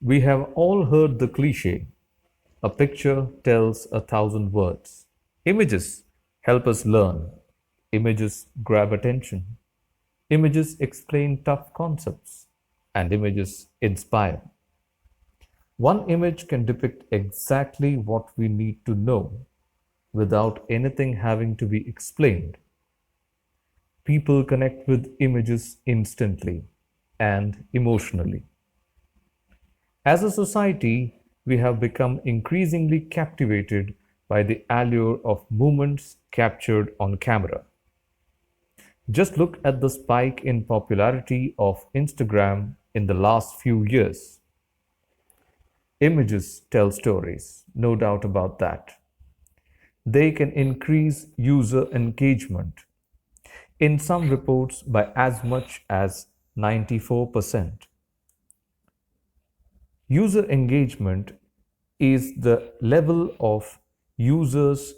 We have all heard the cliche, a picture tells a thousand words. Images help us learn. Images grab attention. Images explain tough concepts. And images inspire. One image can depict exactly what we need to know without anything having to be explained. People connect with images instantly and emotionally. As a society, we have become increasingly captivated by the allure of moments captured on camera. Just look at the spike in popularity of Instagram in the last few years. Images tell stories, no doubt about that. They can increase user engagement, in some reports by as much as 94%. User engagement is the level of users'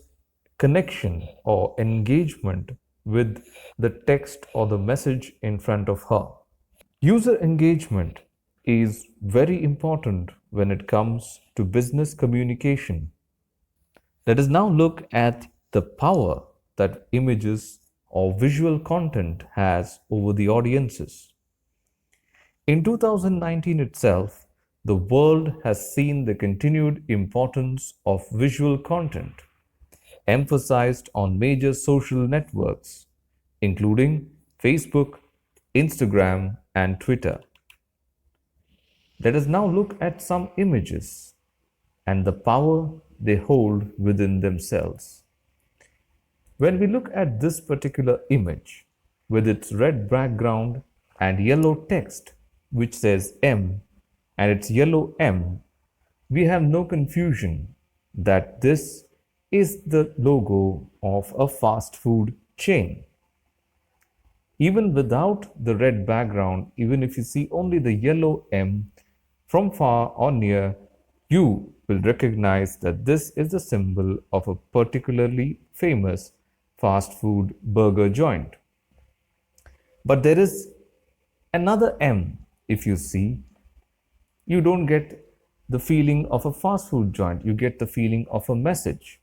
connection or engagement with the text or the message in front of her. User engagement is very important when it comes to business communication. Let us now look at the power that images or visual content has over the audiences. In 2019 itself, the world has seen the continued importance of visual content emphasized on major social networks, including Facebook, Instagram, and Twitter. Let us now look at some images and the power they hold within themselves. When we look at this particular image with its red background and yellow text which says M and its yellow M, we have no confusion that this is the logo of a fast food chain. Even without the red background, even if you see only the yellow M from far or near, you will recognize that this is the symbol of a particularly famous fast food burger joint. But there is another M. If you see, you don't get the feeling of a fast food joint, you get the feeling of a message.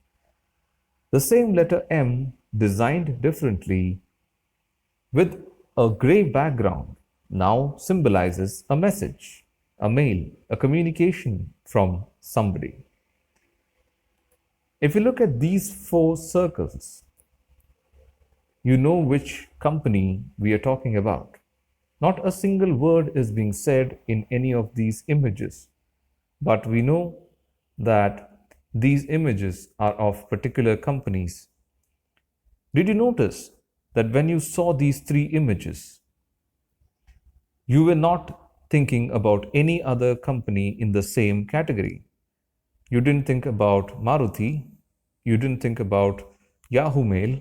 The same letter M designed differently with a gray background now symbolizes a message, a mail, a communication from somebody. If you look at these four circles, you know which company we are talking about. Not a single word is being said in any of these images, but we know that these images are of particular companies. Did you notice that when you saw these three images, you were not thinking about any other company in the same category? You didn't think about Maruti, you didn't think about Yahoo Mail,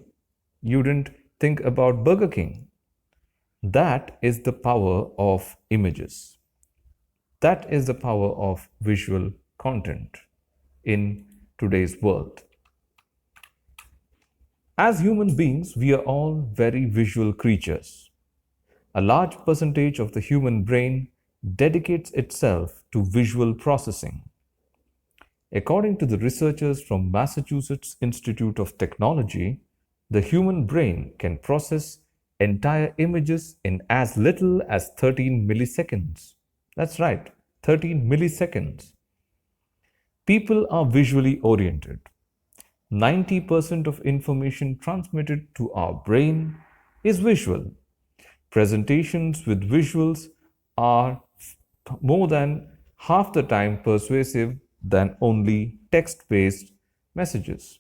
you didn't think about Burger King. That is the power of images. That is the power of visual content in today's world. As human beings, we are all very visual creatures. A large percentage of the human brain dedicates itself to visual processing. According to the researchers from Massachusetts Institute of Technology, the human brain can process entire images in as little as 13 milliseconds. That's right, 13 milliseconds. People are visually oriented. 90% of information transmitted to our brain is visual. Presentations with visuals are more than half the time persuasive than only text-based messages.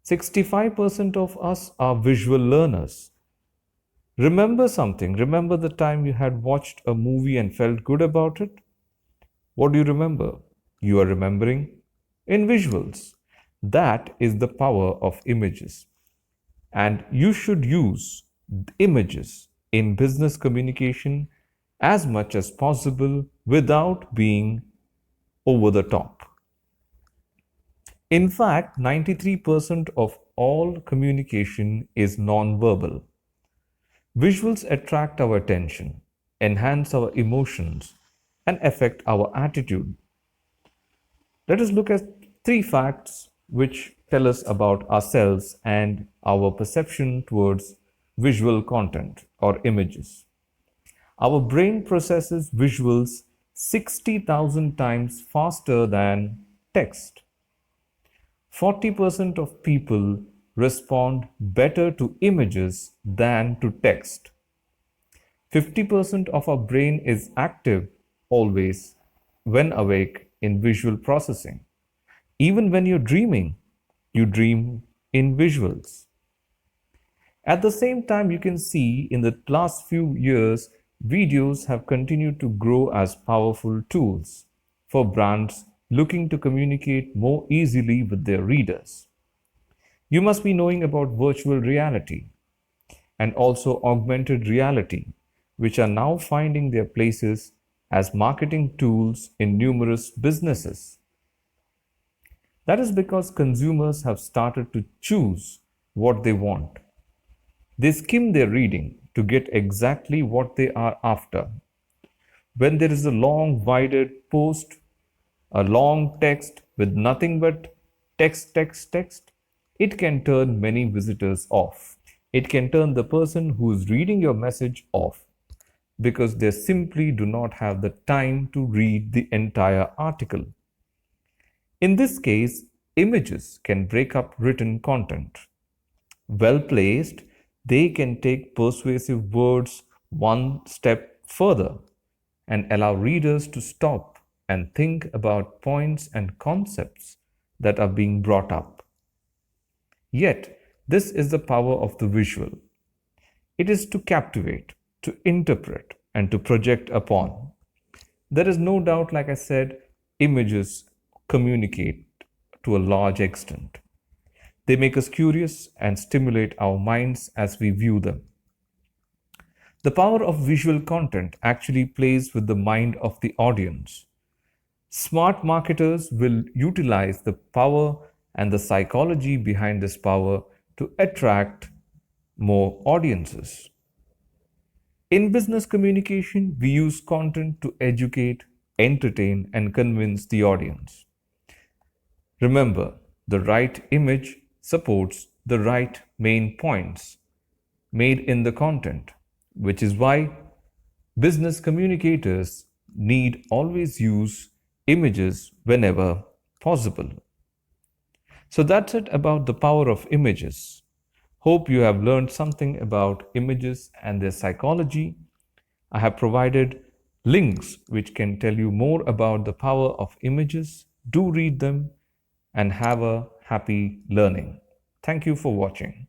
65% of us are visual learners. Remember something. Remember the time you had watched a movie and felt good about it? What do you remember? You are remembering in visuals. That is the power of images. And you should use images in business communication as much as possible without being over the top. In fact, 93% of all communication is non-verbal. Visuals attract our attention, enhance our emotions, and affect our attitude. Let us look at three facts which tell us about ourselves and our perception towards visual content or images. Our brain processes visuals 60,000 times faster than text. 40% of people respond better to images than to text. 50% of our brain is active always when awake in visual processing. Even when you're dreaming, you dream in visuals. At the same time, you can see in the last few years, videos have continued to grow as powerful tools for brands looking to communicate more easily with their readers. You must be knowing about virtual reality and also augmented reality, which are now finding their places as marketing tools in numerous businesses. That is because consumers have started to choose what they want. They skim their reading to get exactly what they are after. When there is a long, winded post, a long text with nothing but text, it can turn many visitors off. It can turn the person who is reading your message off because they simply do not have the time to read the entire article. In this case, images can break up written content. Well placed, they can take persuasive words one step further and allow readers to stop and think about points and concepts that are being brought up. Yet, this is the power of the visual. It is to captivate, to interpret, and to project upon. There is no doubt, like I said, images communicate to a large extent. They make us curious and stimulate our minds as we view them. The power of visual content actually plays with the mind of the audience. Smart marketers will utilize the power and the psychology behind this power to attract more audiences. In business communication, we use content to educate, entertain, and convince the audience. Remember, the right image supports the right main points made in the content, which is why business communicators need always use images whenever possible. So that's it about the power of images. Hope you have learned something about images and their psychology. I have provided links which can tell you more about the power of images. Do read them and have a happy learning. Thank you for watching.